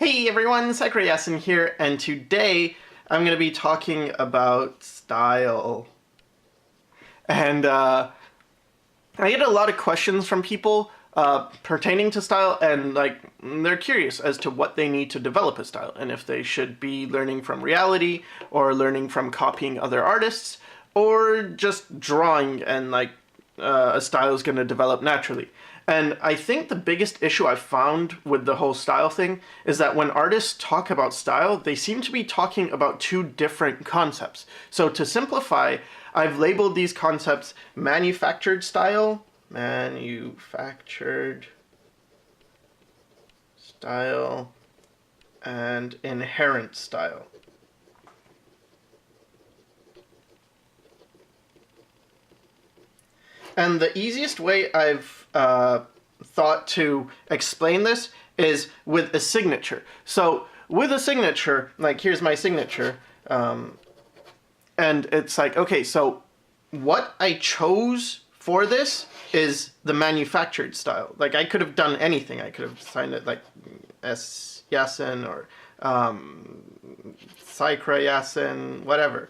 Hey everyone, Sycra here, and today I'm going to be talking about style. And I get a lot of questions from people pertaining to style, and they're curious as to what they need to develop a style, and if they should be learning from reality, or learning from copying other artists, or just drawing and a style is going to develop naturally. And I think the biggest issue I've found with the whole style thing is that when artists talk about style, they seem to be talking about two different concepts. So to simplify, I've labeled these concepts manufactured style, and inherent style. And the easiest way I've thought to explain this is with a signature. So with a signature, here's my signature, and it's okay, so what I chose for this is the manufactured style. I could have done anything. I could have signed it S. Yasin or Sycra Yasin, whatever.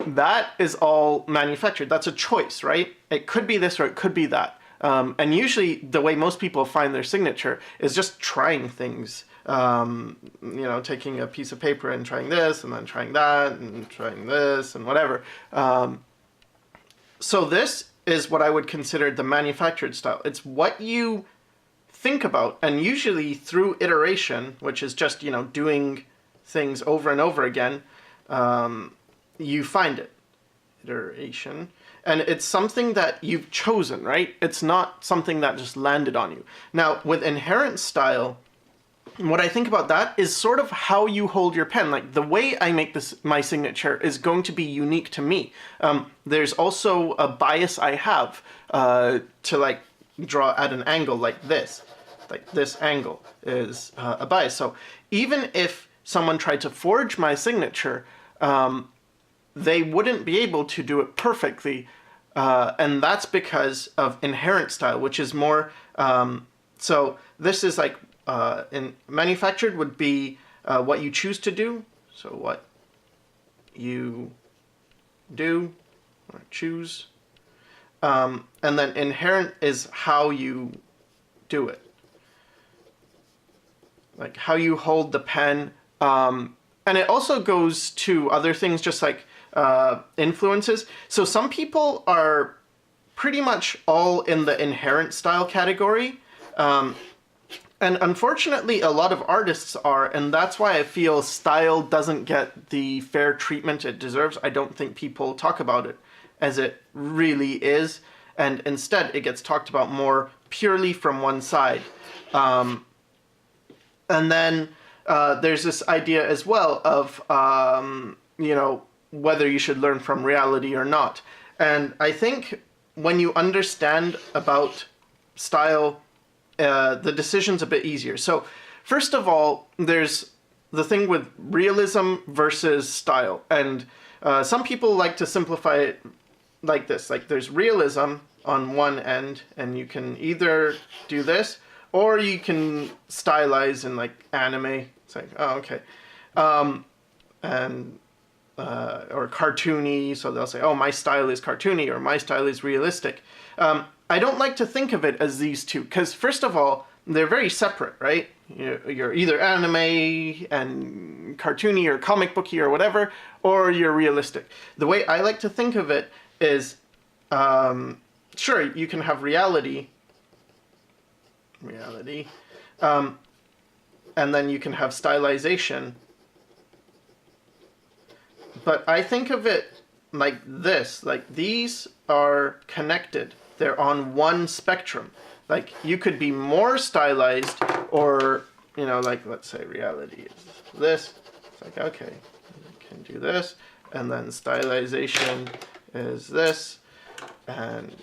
That is all manufactured. That's a choice, right? It could be this or it could be that. And usually the way most people find their signature is just trying things. Taking a piece of paper and trying this and then trying that and trying this and whatever. So this is what I would consider the manufactured style. It's what you think about, and usually through iteration, which is just, doing things over and over again, you find it. Iteration. And it's something that you've chosen, right? It's not something that just landed on you. Now, with inherent style, what I think about that is sort of how you hold your pen. The way I make my signature is going to be unique to me. There's also a bias I have to draw at an angle like this. This angle is a bias. So even if someone tried to forge my signature, they wouldn't be able to do it perfectly, and that's because of inherent style, which is more, so this is in manufactured would be what you choose to do, so what you do or choose, and then inherent is how you do it, how you hold the pen, and it also goes to other things, just influences. So some people are pretty much all in the inherent style category, and unfortunately a lot of artists are, and that's why I feel style doesn't get the fair treatment it deserves. I don't think people talk about it as it really is, and instead it gets talked about more purely from one side. And then there's this idea as well of whether you should learn from reality or not. And I think when you understand about style, the decision's a bit easier. So first of all, there's the thing with realism versus style. And some people like to simplify it like this. There's realism on one end, and you can either do this, or you can stylize in anime. It's oh, okay. Or cartoony, so they'll say, oh, my style is cartoony, or my style is realistic. I don't like to think of it as these two, because first of all, they're very separate, right? You're either anime and cartoony or comic booky or whatever, or you're realistic. The way I like to think of it is, sure, you can have reality, and then you can have stylization. But I think of it like this, these are connected. They're on one spectrum. You could be more stylized, or, let's say reality is this. It's okay, you can do this. And then stylization is this. And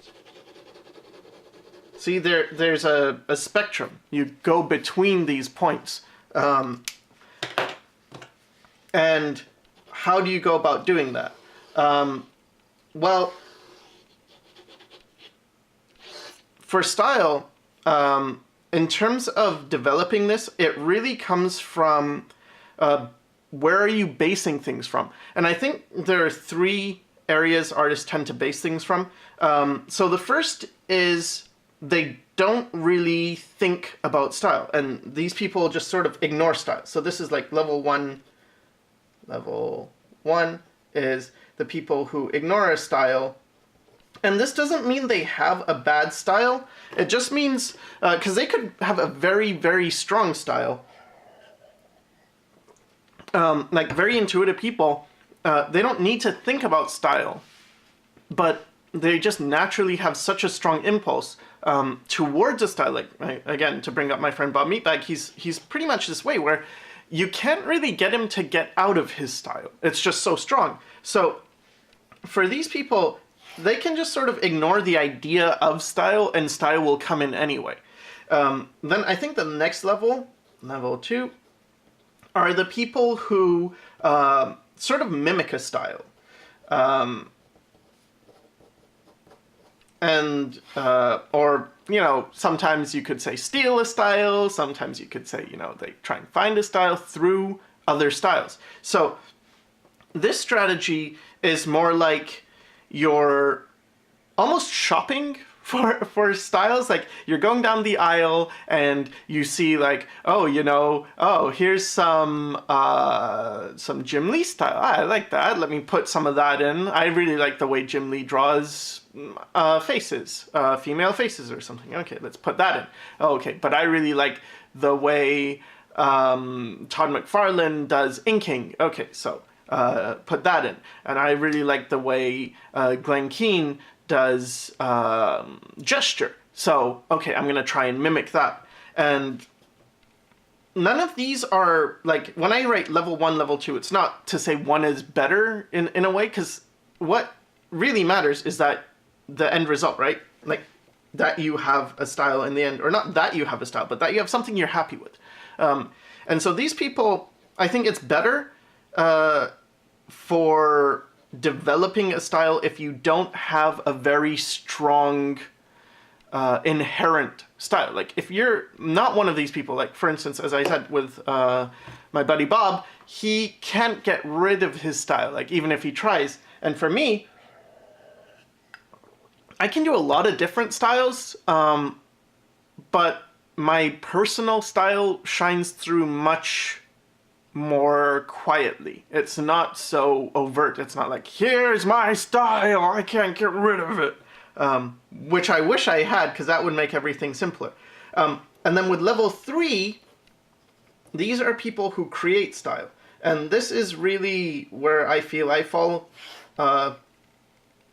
see, there's a spectrum. You go between these points. And how do you go about doing that? Well, for style, in terms of developing this, it really comes from where are you basing things from? And I think there are three areas artists tend to base things from. So the first is they don't really think about style, and these people just sort of ignore style. So this is like level one. Level one is the people who ignore a style. And this doesn't mean they have a bad style. It just means, because they could have a very, very strong style. Like very intuitive people, they don't need to think about style, but they just naturally have such a strong impulse towards a style. Like, again, to bring up my friend Bob Meatbag, he's pretty much this way where you can't really get him to get out of his style. It's just so strong. So for these people, they can just sort of ignore the idea of style, and style will come in anyway. Then I think the next level, level two, are the people who sort of mimic a style. Or, you know, sometimes you could say steal a style, sometimes you could say, you know, they try and find a style through other styles. So this strategy is more like you're almost shopping for styles. Like you're going down the aisle and you see like, oh, you know, oh, here's some Jim Lee style. I like that. Let me put some of that in. I really like the way Jim Lee draws faces, female faces or something. Okay, let's put that in. Oh, okay, but I really like the way Todd McFarlane does inking. Okay, so put that in. And I really like the way Glenn Keane does gesture. So, okay, I'm going to try and mimic that. And none of these are, like, when I write level 1, level 2, it's not to say one is better in a way, because what really matters is that the end result, right? Like, that you have a style in the end, or not that you have a style, but that you have something you're happy with. And so these people, I think it's better for developing a style if you don't have a very strong inherent style. Like if you're not one of these people, like for instance, as I said with my buddy Bob, he can't get rid of his style, like even if he tries. And for me, I can do a lot of different styles, but my personal style shines through much more quietly. It's not so overt. It's not like, here's my style, I can't get rid of it. Which I wish I had, because that would make everything simpler. And then with level 3, these are people who create style. And this is really where I feel I fall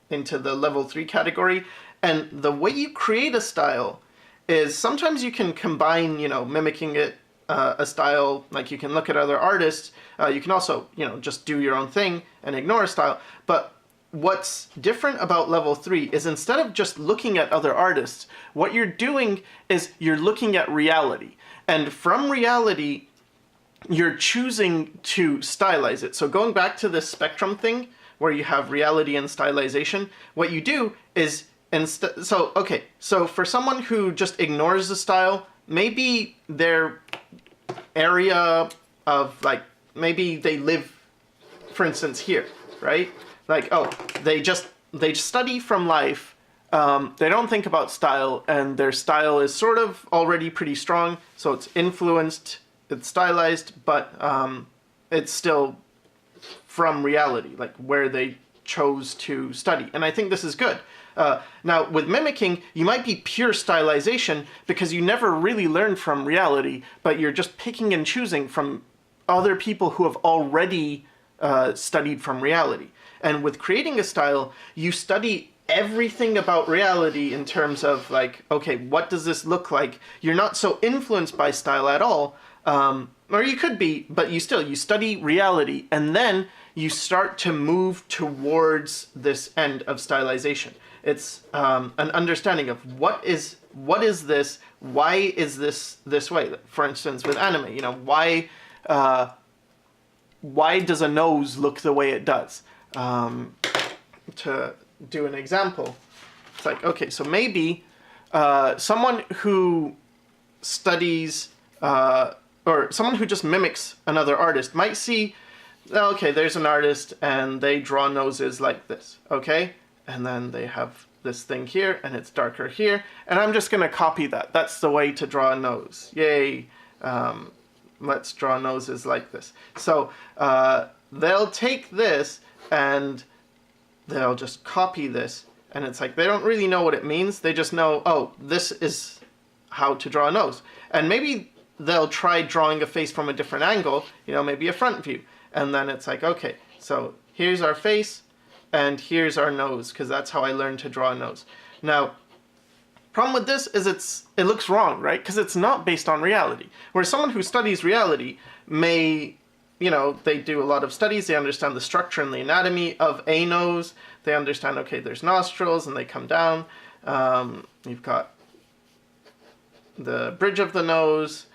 into the level 3 category. And the way you create a style is sometimes you can combine, you know, mimicking it, a style, like you can look at other artists. You can also, you know, just do your own thing and ignore a style. But what's different about level 3 is instead of just looking at other artists, what you're doing is you're looking at reality. And from reality, you're choosing to stylize it. So going back to this spectrum thing, where you have reality and stylization, what you do is so for someone who just ignores the style, maybe their area of, like, maybe they live, for instance, here, right? Like, oh, they study from life, they don't think about style, and their style is sort of already pretty strong, so it's influenced, it's stylized, but it's still from reality, like where they chose to study. And I think this is good. Now, with mimicking, you might be pure stylization because you never really learn from reality, but you're just picking and choosing from other people who have already studied from reality. And with creating a style, you study everything about reality in terms of, like, okay, what does this look like? You're not so influenced by style at all, or you could be, but you study reality, and then you start to move towards this end of stylization. It's an understanding of what is this, why is this way? For instance, with anime, you know, why does a nose look the way it does? To do an example, it's like, okay, so maybe someone who studies, or someone who just mimics another artist might see, okay, there's an artist and they draw noses like this, okay? And then they have this thing here and it's darker here, and I'm just gonna copy that. That's the way to draw a nose. Yay. Let's draw noses like this. So they'll take this and they'll just copy this, and it's like they don't really know what it means. They just know, oh, this is how to draw a nose. And maybe they'll try drawing a face from a different angle, maybe a front view. And then it's like, okay, so here's our face and here's our nose, because that's how I learned to draw a nose. Now, problem with this is it looks wrong, right? Because it's not based on reality. Whereas someone who studies reality may, they do a lot of studies, they understand the structure and the anatomy of a nose, they understand, okay, there's nostrils and they come down, you've got the bridge of the nose,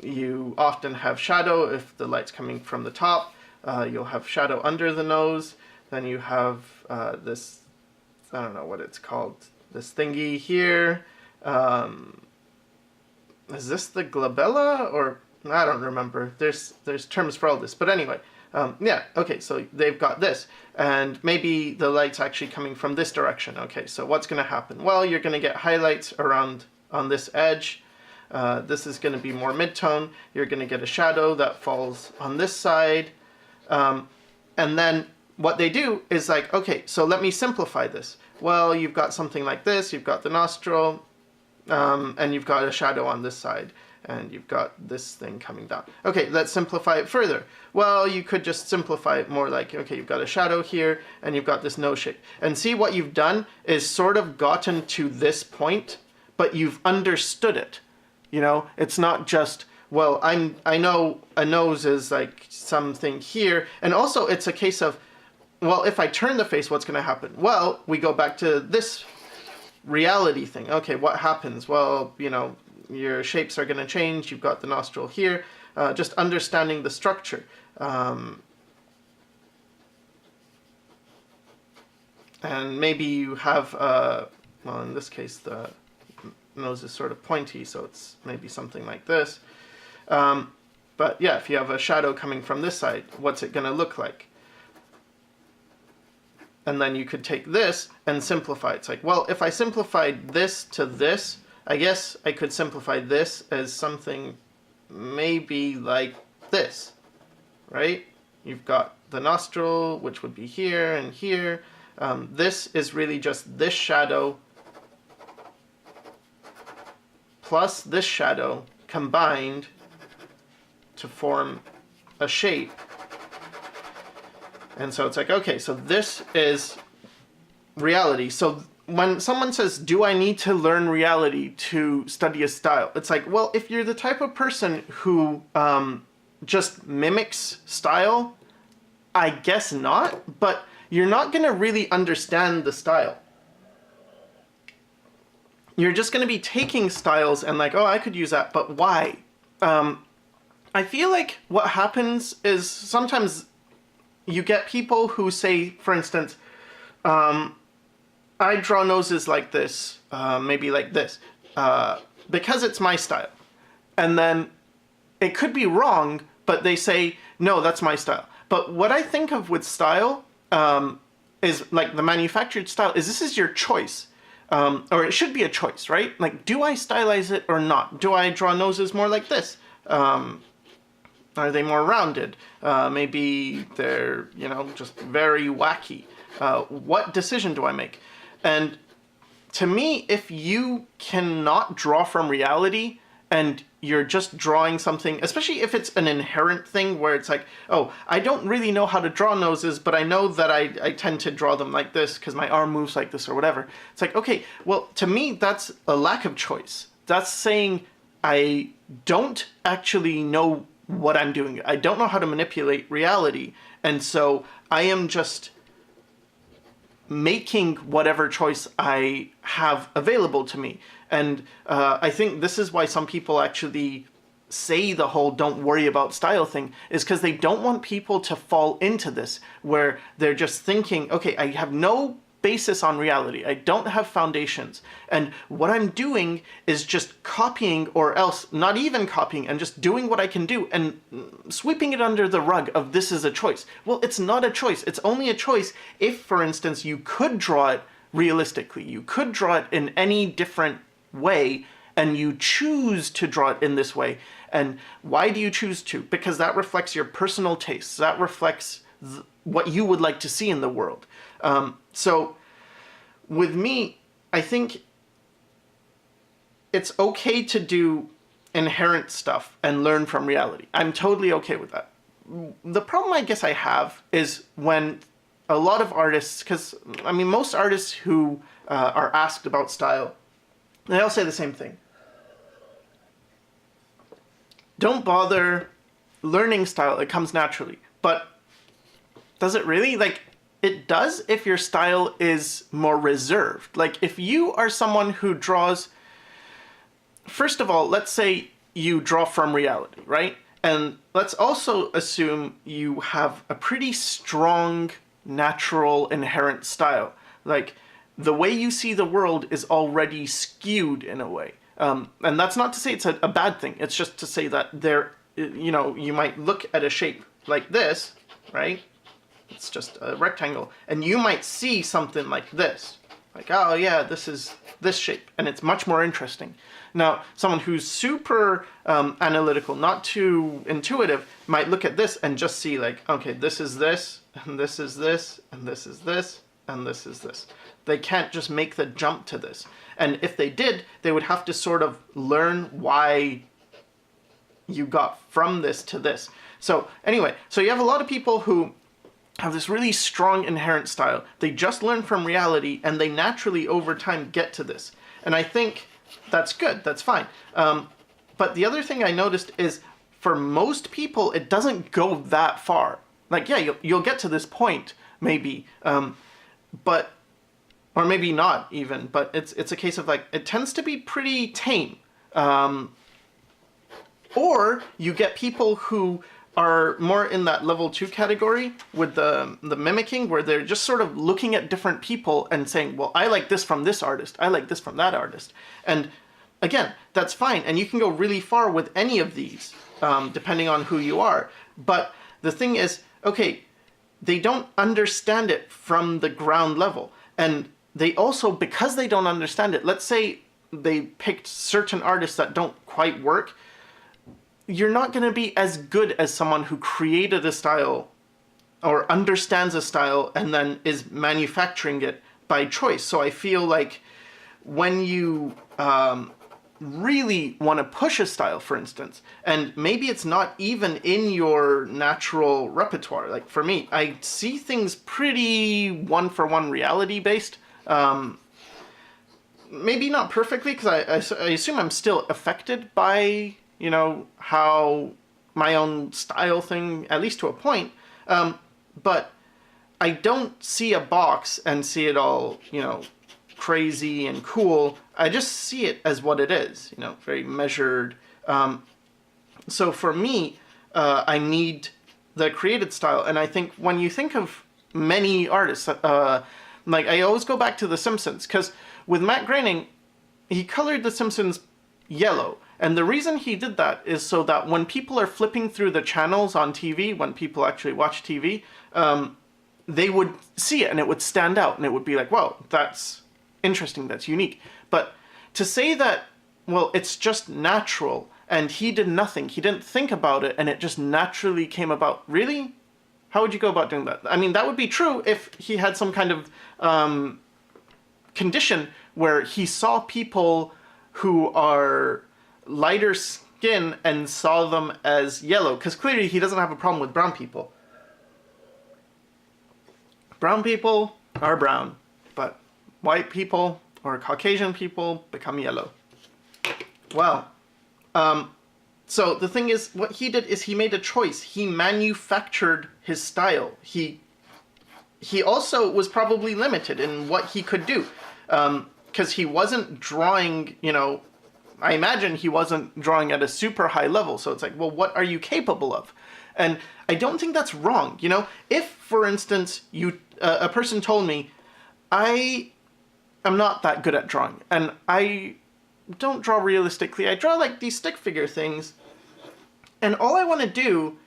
you often have shadow if the light's coming from the top, you'll have shadow under the nose, then you have this, I don't know what it's called, this thingy here. Is this the glabella, or I don't remember. There's terms for all this, but anyway, yeah, okay, so they've got this, and maybe the light's actually coming from this direction. Okay, so what's going to happen? Well, you're going to get highlights around on this edge. This is going to be more mid-tone. You're going to get a shadow that falls on this side, and then what they do is like, okay, so let me simplify this. Well, you've got something like this, you've got the nostril, and you've got a shadow on this side, and you've got this thing coming down. Okay, let's simplify it further. Well, you could just simplify it more like, okay, you've got a shadow here, and you've got this nose shape. And see, what you've done is sort of gotten to this point, but you've understood it. It's not just, well, I know a nose is like something here, and also it's a case of, well, if I turn the face, what's going to happen? Well, we go back to this reality thing. Okay, what happens? Well, your shapes are going to change. You've got the nostril here. Just understanding the structure. And maybe you have, well, in this case, the nose is sort of pointy, so it's maybe something like this. But yeah, if you have a shadow coming from this side, what's it going to look like? And then you could take this and simplify it. It's like, well, if I simplified this to this, I guess I could simplify this as something maybe like this, right? You've got the nostril, which would be here and here. This is really just this shadow plus this shadow combined to form a shape. And so it's like, okay, so this is reality. So when someone says, do I need to learn reality to study a style? It's like, well, if you're the type of person who just mimics style, I guess not, but you're not going to really understand the style. You're just going to be taking styles and like, oh, I could use that, but why? I feel like what happens is sometimes you get people who say, for instance, I draw noses like this, maybe like this, because it's my style. And then it could be wrong, but they say, no, that's my style. But what I think of with style is like the manufactured style is this is your choice. Or it should be a choice, right? Like, do I stylize it or not? Do I draw noses more like this? Are they more rounded? Maybe they're, just very wacky. What decision do I make? And to me, if you cannot draw from reality and you're just drawing something, especially if it's an inherent thing where it's like, oh, I don't really know how to draw noses, but I know that I tend to draw them like this because my arm moves like this or whatever. It's like, okay, well, to me, that's a lack of choice. That's saying I don't actually know what I'm doing. I don't know how to manipulate reality. And so I am just making whatever choice I have available to me. And I think this is why some people actually say the whole don't worry about style thing, is because they don't want people to fall into this, where they're just thinking, okay, I have no basis on reality. I don't have foundations. And what I'm doing is just copying, or else not even copying, and just doing what I can do and sweeping it under the rug of this is a choice. Well, it's not a choice. It's only a choice if, for instance, you could draw it realistically. You could draw it in any different way, and you choose to draw it in this way. And why do you choose to? Because that reflects your personal tastes. That reflects what you would like to see in the world. So with me, I think it's okay to do inherent stuff and learn from reality. I'm totally okay with that. The problem I guess I have is when a lot of artists, because I mean most artists who are asked about style, they all say the same thing. Don't bother learning style, it comes naturally. But does it really? Like, it does if your style is more reserved. Like, if you are someone who draws, first of all, let's say you draw from reality, right? And let's also assume you have a pretty strong, natural, inherent style. Like, the way you see the world is already skewed in a way. And that's not to say it's a bad thing. It's just to say that you might look at a shape like this, right? It's just a rectangle. And you might see something like this. Like, oh yeah, this is this shape. And it's much more interesting. Now, someone who's super analytical, not too intuitive, might look at this and just see like, okay, this is this, and this is this, and this is this, and this is this. They can't just make the jump to this. And if they did, they would have to sort of learn why you got from this to this. So anyway, so you have a lot of people who have this really strong inherent style. They just learn from reality, and they naturally over time get to this. And I think that's good, that's fine. But the other thing I noticed is for most people, it doesn't go that far. Like, yeah, you'll get to this point, maybe, but, or maybe not even, but it's a case of like, it tends to be pretty tame. Or you get people who are more in that level 2 category with the mimicking, where they're just sort of looking at different people and saying, well, I like this from this artist, I like this from that artist. And again, that's fine. And you can go really far with any of these, depending on who you are. But the thing is, okay, they don't understand it from the ground level. And they also, because they don't understand it, let's say they picked certain artists that don't quite work, you're not going to be as good as someone who created a style or understands a style and then is manufacturing it by choice. So I feel like when you really want to push a style, for instance, and maybe it's not even in your natural repertoire. Like for me, I see things pretty one-for-one reality-based. Maybe not perfectly, because I assume I'm still affected by, you know, how my own style thing, at least to a point. But I don't see a box and see it all, you know, crazy and cool. I just see it as what it is, you know, very measured. So for me, I need the created style. And I think when you think of many artists, like I always go back to The Simpsons, because with Matt Groening, he colored The Simpsons yellow. And the reason he did that is so that when people are flipping through the channels on TV, when people actually watch TV, they would see it and it would stand out and it would be like, wow, that's interesting, that's unique. But to say that, well, it's just natural and he did nothing, he didn't think about it and it just naturally came about, really? How would you go about doing that? I mean, that would be true if he had some kind of condition where he saw people who are lighter skin and saw them as yellow, because clearly he doesn't have a problem with brown people. Brown people are brown, but white people or Caucasian people become yellow. Well, so the thing is, what he did is he made a choice. He manufactured his style. He also was probably limited in what he could do, because he wasn't drawing, you know, I imagine he wasn't drawing at a super high level. So it's like, well, what are you capable of? And I don't think that's wrong. You know, if, for instance, a person told me, I am not that good at drawing, and I don't draw realistically. I draw like these stick figure things, and all I want to do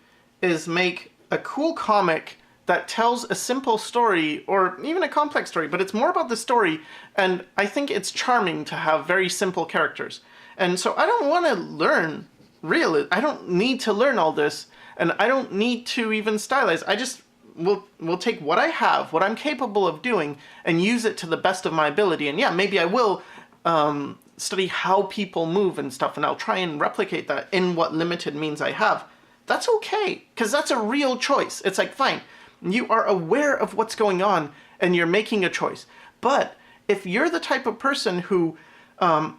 is make a cool comic that tells a simple story, or even a complex story, but it's more about the story, and I think it's charming to have very simple characters. And so I don't want to learn I don't need to learn all this, and I don't need to even stylize. I just will take what I have, what I'm capable of doing, and use it to the best of my ability. And yeah, maybe I will study how people move and stuff, and I'll try and replicate that in what limited means I have. That's okay, because that's a real choice. It's like, fine, you are aware of what's going on, and you're making a choice. But if you're the type of person who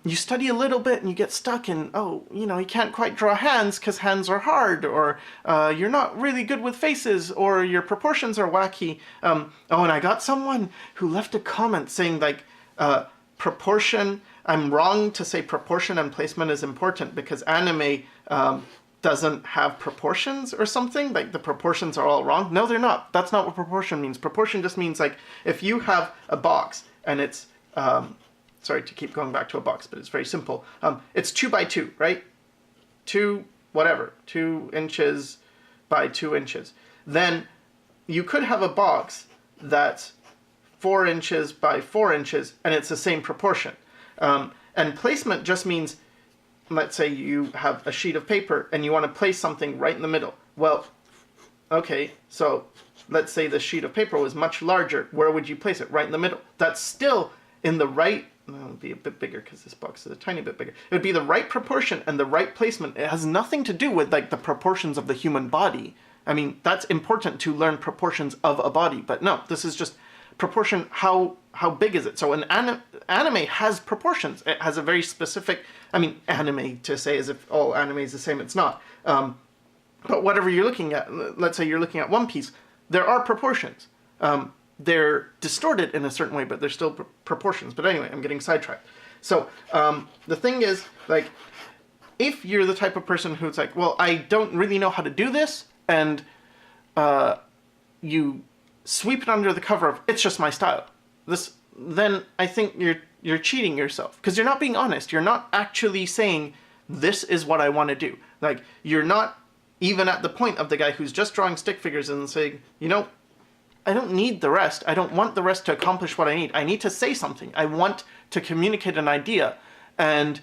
you study a little bit and you get stuck in, you can't quite draw hands because hands are hard, or you're not really good with faces, or your proportions are wacky. And I got someone who left a comment saying like, proportion, I'm wrong to say proportion and placement is important because anime doesn't have proportions or something, like the proportions are all wrong. No, they're not. That's not what proportion means. Proportion just means like if you have a box and it's, sorry to keep going back to a box, but it's very simple. It's 2 by 2, right? 2 inches by 2 inches. Then you could have a box that's 4 inches by 4 inches and it's the same proportion. And placement just means, let's say you have a sheet of paper and you want to place something right in the middle. Well, okay, so let's say the sheet of paper was much larger. Where would you place it? Right in the middle. That's still in the right, it would be a bit bigger because this box is a tiny bit bigger. It would be the right proportion and the right placement. It has nothing to do with like the proportions of the human body. I mean, that's important to learn proportions of a body, but no, this is just proportion, how big is it? So an anime has proportions. It has a very specific, anime to say as if all anime is the same, it's not. But whatever you're looking at, let's say you're looking at One Piece, there are proportions. They're distorted in a certain way, but they're still proportions. But anyway, I'm getting sidetracked. So the thing is, like, if you're the type of person who's like, well, I don't really know how to do this, and you sweep it under the cover of, it's just my style, then I think you're cheating yourself, because you're not being honest. You're not actually saying, this is what I want to do. Like, you're not even at the point of the guy who's just drawing stick figures and saying, I don't need the rest. I don't want the rest to accomplish what I need. I need to say something. I want to communicate an idea. And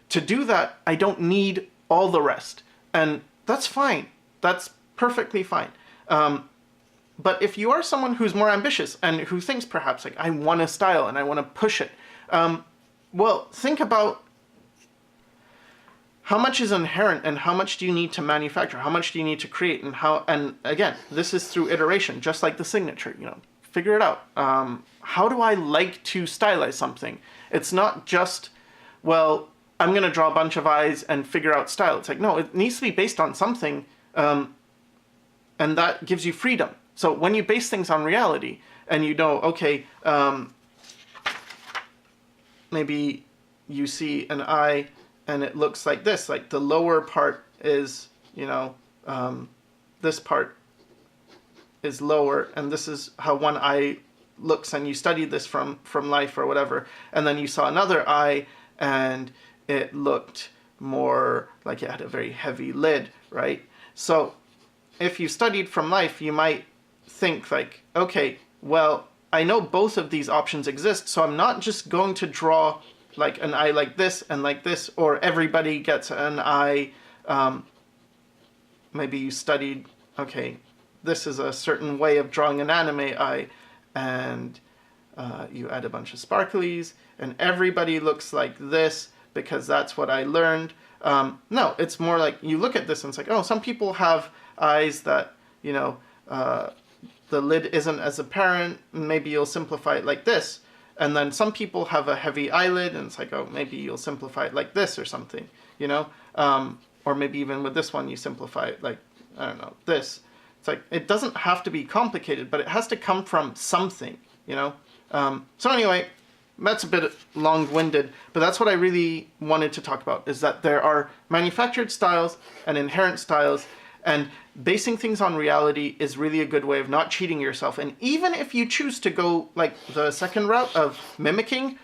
to do that, I don't need all the rest. And that's fine. That's perfectly fine. But if you are someone who's more ambitious and who thinks perhaps like, I want a style and I want to push it, well, think about how much is inherent and how much do you need to manufacture? How much do you need to create? And again, this is through iteration, just like the signature, figure it out. How do I like to stylize something? It's not just, well, I'm going to draw a bunch of eyes and figure out style. It's like, no, it needs to be based on something, and that gives you freedom. So when you base things on reality and okay, maybe you see an eye and it looks like this, like the lower part is, this part is lower, and this is how one eye looks, and you studied this from life or whatever, and then you saw another eye and it looked more like it had a very heavy lid, right? So if you studied from life, you might think like, okay, well, I know both of these options exist, so I'm not just going to draw like an eye like this, or everybody gets an eye. Maybe you studied, okay, this is a certain way of drawing an anime eye, and you add a bunch of sparklies, and everybody looks like this because that's what I learned. No, it's more like you look at this and it's like, oh, some people have eyes that, the lid isn't as apparent, maybe you'll simplify it like this. And then some people have a heavy eyelid, and it's like, oh, maybe you'll simplify it like this or something, or maybe even with this one, you simplify it like, I don't know, this. It's like, it doesn't have to be complicated, but it has to come from something, So anyway, that's a bit long-winded, but that's what I really wanted to talk about, is that there are manufactured styles and inherent styles, And basing things on reality is really a good way of not cheating yourself. And even if you choose to go like the second route of mimicking,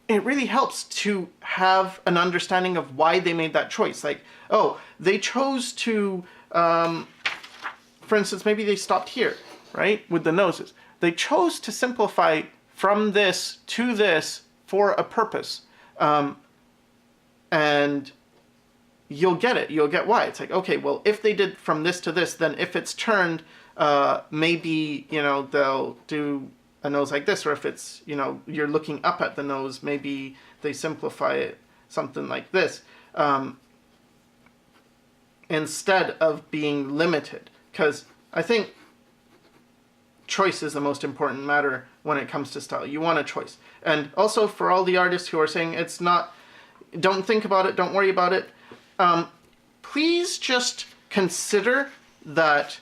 it really helps to have an understanding of why they made that choice. Like, oh, they chose to, for instance, maybe they stopped here, right, with the noses. They chose to simplify from this to this for a purpose. And you'll get it. You'll get why. It's like, okay, well, if they did from this to this, then if it's turned, maybe, you know, they'll do a nose like this. Or if it's, you know, you're looking up at the nose, maybe they simplify it something like this. Instead of being limited. Because I think choice is the most important matter when it comes to style. You want a choice. And also for all the artists who are saying it's not, don't think about it, don't worry about it, please just consider that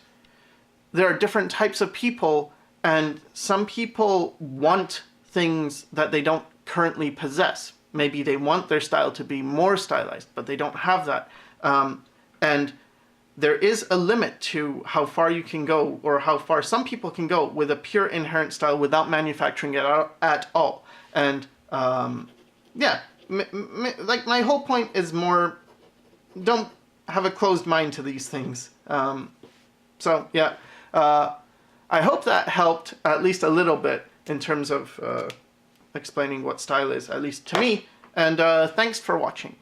there are different types of people, and some people want things that they don't currently possess. Maybe they want their style to be more stylized, but they don't have that. And there is a limit to how far you can go, or how far some people can go with a pure inherent style without manufacturing it at all. And yeah, like my whole point is more, don't have a closed mind to these things. So yeah, I hope that helped at least a little bit in terms of explaining what style is, at least to me. And thanks for watching.